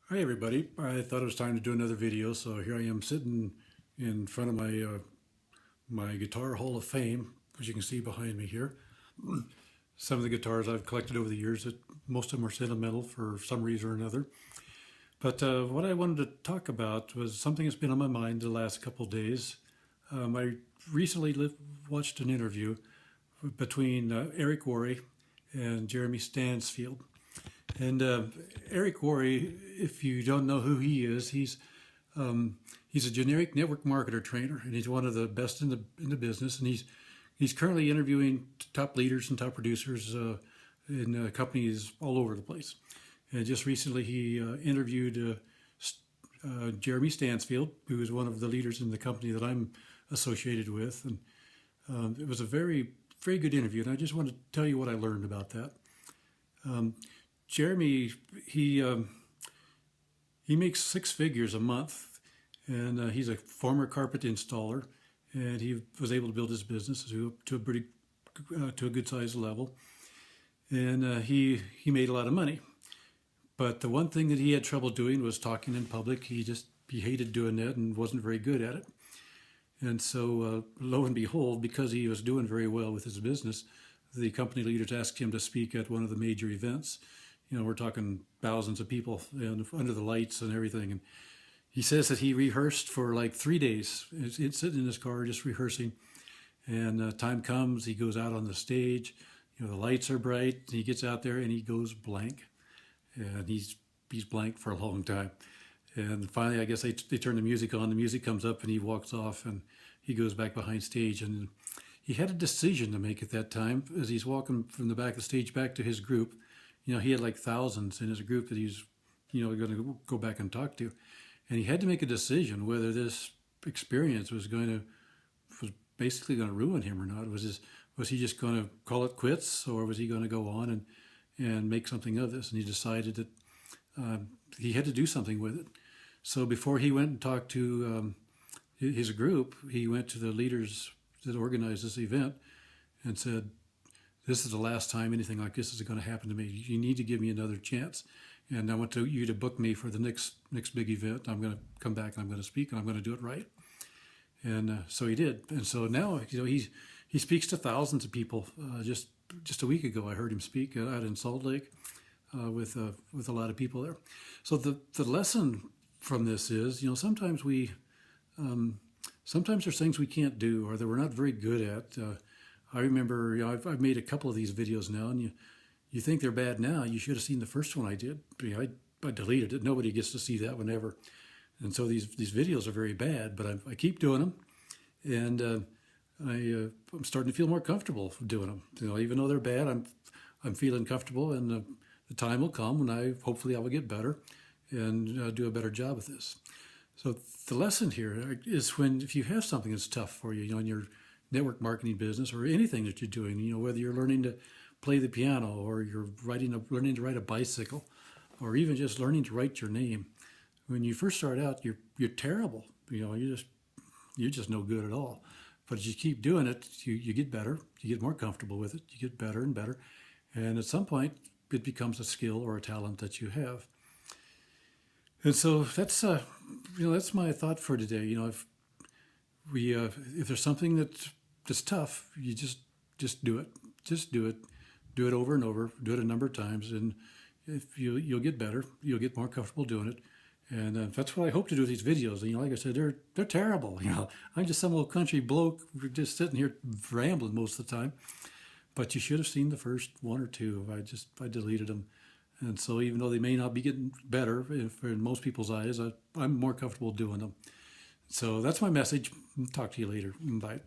Hi everybody, I thought it was time to do another video, so here I am sitting in front of my Guitar Hall of Fame, as you can see behind me here. Some of the guitars I've collected over the years, that most of them are sentimental for some reason or another. But what I wanted to talk about was something that's been on my mind the last couple of days. I recently watched an interview between Eric Worre and Jeremy Stansfield. And Eric Worre, if you don't know who he is, he's a generic network marketer trainer, and he's one of the best in the business. And he's currently interviewing top leaders and top producers in companies all over the place. And just recently, he interviewed Jeremy Stansfield, who is one of the leaders in the company that I'm associated with, and it was a very very good interview. And I just want to tell you what I learned about that. Jeremy, he makes six figures a month, and he's a former carpet installer, and he was able to build his business to a pretty to a good sized level, and he made a lot of money. But the one thing that he had trouble doing was talking in public. He hated doing that and wasn't very good at it. And so, lo and behold, because he was doing very well with his business, the company leaders asked him to speak at one of the major events. You know, we're talking thousands of people and under the lights and everything. And he says that he rehearsed for like 3 days. He's sitting in his car just rehearsing. And time comes, he goes out on the stage. You know, the lights are bright. He gets out there and he goes blank. And he's blank for a long time. And finally, I guess they turn the music on. The music comes up and he walks off and he goes back behind stage. And he had a decision to make at that time as he's walking from the back of the stage back to his group. You know, he had like thousands in his group that he's, going to go back and talk to. And he had to make a decision whether this experience was basically going to ruin him or not. Was he just going to call it quits, or was he going to go on and make something of this? And he decided that he had to do something with it. So before he went and talked to his group, he went to the leaders that organized this event and said, "This is the last time anything like this is going to happen to me. You need to give me another chance. And I want you to book me for the next big event. I'm going to come back and I'm going to speak and I'm going to do it right." And so he did. And so now, he speaks to thousands of people. Just a week ago, I heard him speak out in Salt Lake with a lot of people there. So the lesson from this is, sometimes there's things we can't do or that we're not very good at. I remember, I've made a couple of these videos now, and you think they're bad now. You should have seen the first one I did. I deleted it. Nobody gets to see that one ever. And so these videos are very bad, but I keep doing them, and I'm starting to feel more comfortable doing them. Even though they're bad, I'm feeling comfortable, and the time will come when hopefully I will get better and do a better job with this. So the lesson here is if you have something that's tough for you, in your network marketing business or anything that you're doing, whether you're learning to play the piano or you're learning to ride a bicycle, or even just learning to write your name. When you first start out, you're terrible. You're just no good at all. But as you keep doing it, you get better. You get more comfortable with it. You get better and better, and at some point, it becomes a skill or a talent that you have. And so that's my thought for today. If there's something that's tough, you just do it. Just do it. Do it over and over. Do it a number of times, and if you'll get better, you'll get more comfortable doing it. And that's what I hope to do with these videos. Like I said, they're terrible. I'm just some old country bloke just sitting here rambling most of the time. But you should have seen the first one or two. I deleted them. And so even though they may not be getting better, in most people's eyes, I'm more comfortable doing them. So that's my message. Talk to you later. Bye.